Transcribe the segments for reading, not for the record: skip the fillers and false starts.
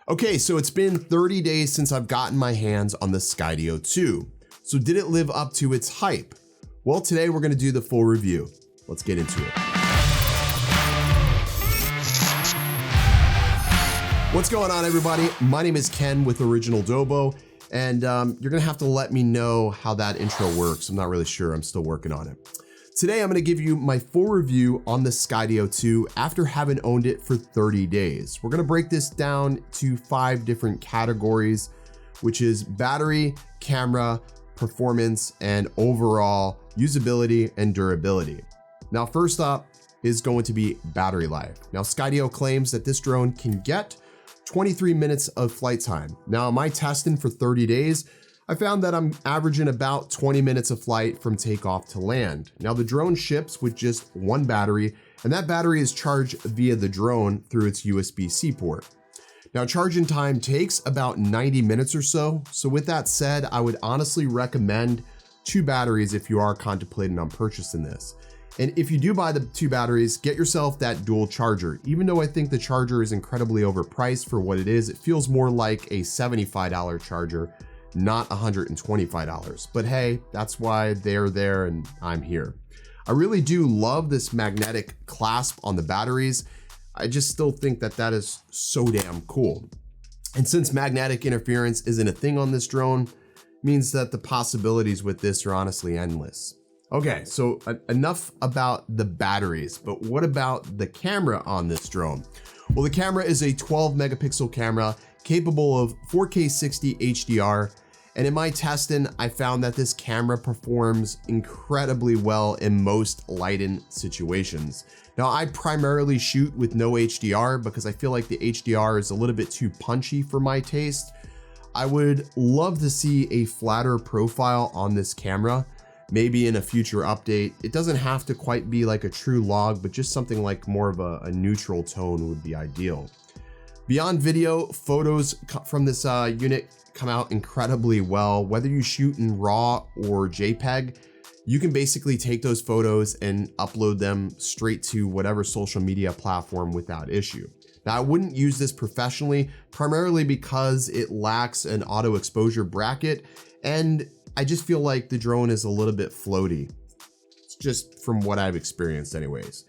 Okay, so it's been 30 days since I've gotten my hands on the Skydio 2. So did it live up to its hype? Well, today we're gonna do the full review. Let's get into it. What's going on, everybody? My name is Ken with Original Dobo, and you're gonna have to let me know how that intro works. I'm not really sure, I'm still working on it. Today, I'm gonna give you my full review on the Skydio 2 after having owned it for 30 days. We're gonna break this down to 5 different categories, which is battery, camera, performance, and overall usability and durability. Now, first up is going to be battery life. Now, Skydio claims that this drone can get 23 minutes of flight time. Now, in my testing for 30 days, I found that I'm averaging about 20 minutes of flight from takeoff to land. Now, the drone ships with just one battery, and that battery is charged via the drone through its USB-C port. Now, charging time takes about 90 minutes or so. So with that said, I would honestly recommend 2 batteries if you are contemplating on purchasing this. And if you do buy the 2 batteries, get yourself that dual charger. Even though I think the charger is incredibly overpriced for what it is, it feels more like a $75 charger, not $125. But hey, that's why they're there and I'm here. I really do love this magnetic clasp on the batteries. I just still think that that is so damn cool. And since magnetic interference isn't a thing on this drone, means that the possibilities with this are honestly endless. Okay, so enough about the batteries, but what about the camera on this drone? Well, the camera is a 12 megapixel camera capable of 4K 60 HDR. And in my testing, I found that this camera performs incredibly well in most lighting situations. Now, I primarily shoot with no HDR because I feel like the HDR is a little bit too punchy for my taste. I would love to see a flatter profile on this camera, maybe in a future update. It doesn't have to quite be like a true log, but just something like more of a neutral tone would be ideal. Beyond video, photos from this unit come out incredibly well. Whether you shoot in RAW or JPEG, you can basically take those photos and upload them straight to whatever social media platform without issue. Now, I wouldn't use this professionally, primarily because it lacks an auto exposure bracket, and I just feel like the drone is a little bit floaty. It's just from what I've experienced anyways.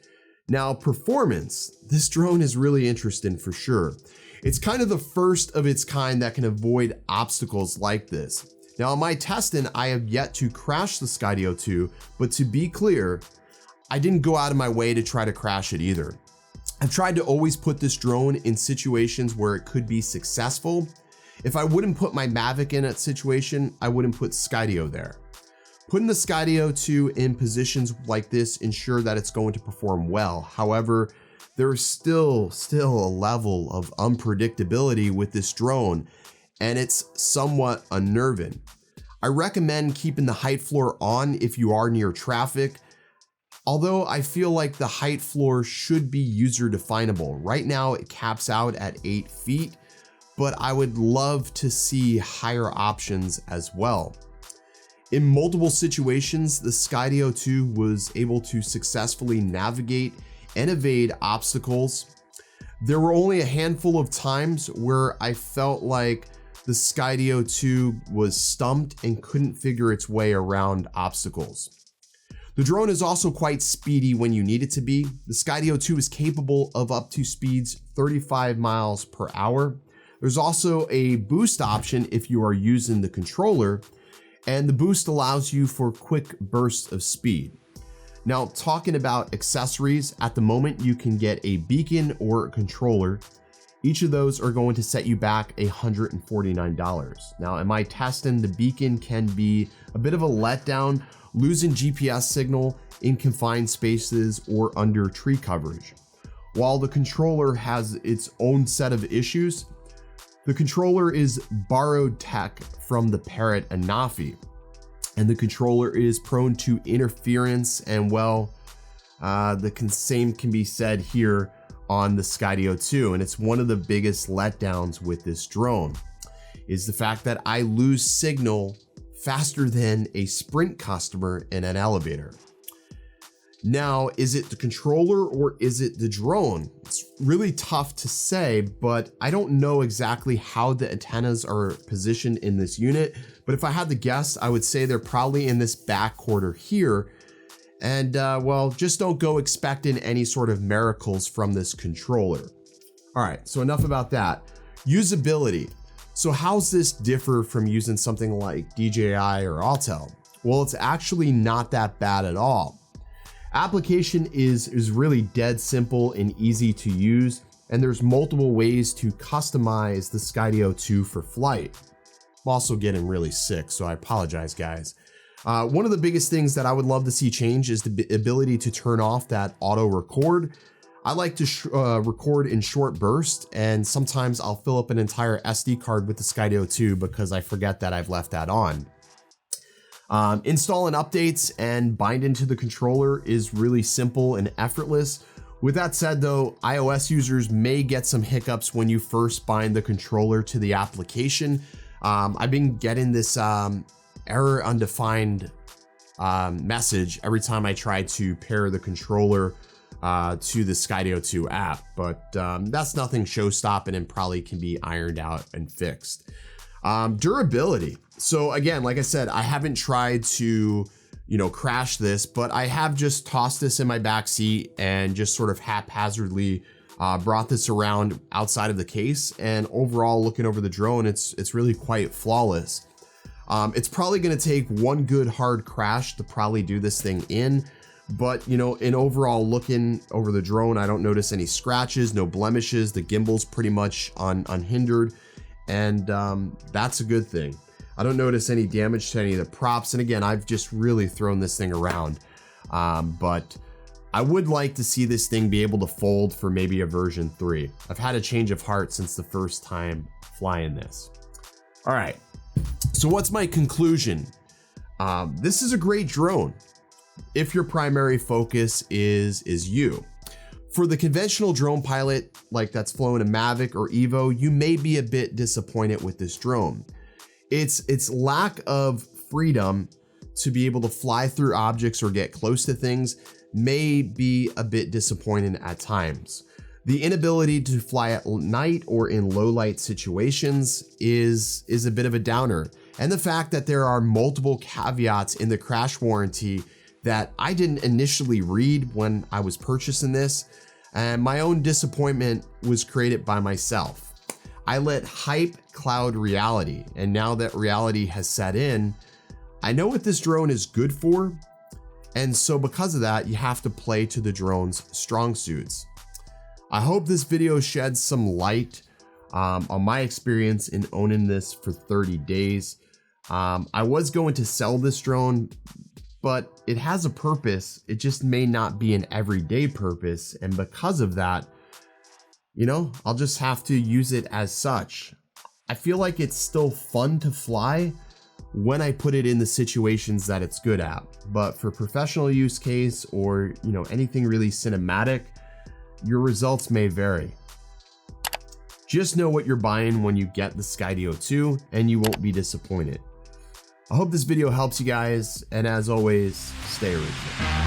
Now, performance. This drone is really interesting for sure. It's kind of the first of its kind that can avoid obstacles like this. Now, in my testing, I have yet to crash the Skydio 2, but to be clear, I didn't go out of my way to try to crash it either. I've tried to always put this drone in situations where it could be successful. If I wouldn't put my Mavic in a situation, I wouldn't put Skydio there. Putting the Skydio 2 in positions like this ensure that it's going to perform well. However, there is still a level of unpredictability with this drone, and it's somewhat unnerving. I recommend keeping the height floor on if you are near traffic, although I feel like the height floor should be user definable. Right now it caps out at 8 feet, but I would love to see higher options as well. In multiple situations, the Skydio 2 was able to successfully navigate and evade obstacles. There were only a handful of times where I felt like the Skydio 2 was stumped and couldn't figure its way around obstacles. The drone is also quite speedy when you need it to be. The Skydio 2 is capable of up to speeds 35 miles per hour. There's also a boost option if you are using the controller, and the boost allows you for quick bursts of speed. Now, talking about accessories, at the moment you can get a beacon or a controller. Each of those are going to set you back $149. Now, in my testing, the beacon can be a bit of a letdown, losing GPS signal in confined spaces or under tree coverage. While the controller has its own set of issues, the controller is borrowed tech from the Parrot Anafi, and the controller is prone to interference, and well, the same can be said here on the Skydio 2, and it's one of the biggest letdowns with this drone, is the fact that I lose signal faster than a Sprint customer in an elevator. Now, is it the controller or is it the drone? It's really tough to say, but I don't know exactly how the antennas are positioned in this unit. But if I had to guess, I would say they're probably in this back quarter here. And well, just don't go expecting any sort of miracles from this controller. All right, so enough about that. Usability. So how's this differ from using something like DJI or Autel? Well, it's actually not that bad at all. Application is really dead simple and easy to use, and there's multiple ways to customize the Skydio 2 for flight. I'm also getting really sick, so I apologize, guys. One of the biggest things that I would love to see change is the ability to turn off that auto record. I like to record in short bursts, and sometimes I'll fill up an entire SD card with the Skydio 2 because I forget that I've left that on. Installing updates and bind into the controller is really simple and effortless. With that said though, iOS users may get some hiccups when you first bind the controller to the application. I've been getting this error undefined message every time I try to pair the controller to the Skydio 2 app, but that's nothing show-stopping and probably can be ironed out and fixed. Durability. So again, like I said, I haven't tried to, crash this, but I have just tossed this in my back seat and just sort of haphazardly brought this around outside of the case. And overall, looking over the drone, it's really quite flawless. It's probably going to take one good hard crash to probably do this thing in. But, in overall looking over the drone, I don't notice any scratches, no blemishes. The gimbal's pretty much unhindered. And that's a good thing. I don't notice any damage to any of the props. And again, I've just really thrown this thing around. But I would like to see this thing be able to fold for maybe a version 3. I've had a change of heart since the first time flying this. All right, so what's my conclusion? This is a great drone if your primary focus is you. For the conventional drone pilot, like that's flown a Mavic or Evo, you may be a bit disappointed with this drone. Its lack of freedom to be able to fly through objects or get close to things may be a bit disappointing at times. The inability to fly at night or in low light situations is a bit of a downer. And the fact that there are multiple caveats in the crash warranty that I didn't initially read when I was purchasing this, and my own disappointment was created by myself. I let hype cloud reality, and now that reality has set in, I know what this drone is good for, and so because of that, you have to play to the drone's strong suits. I hope this video sheds some light on my experience in owning this for 30 days. I was going to sell this drone, but it has a purpose. It just may not be an everyday purpose. And because of that, I'll just have to use it as such. I feel like it's still fun to fly when I put it in the situations that it's good at. But for professional use case or, anything really cinematic, your results may vary. Just know what you're buying when you get the Skydio 2 and you won't be disappointed. I hope this video helps you guys, and as always, stay original.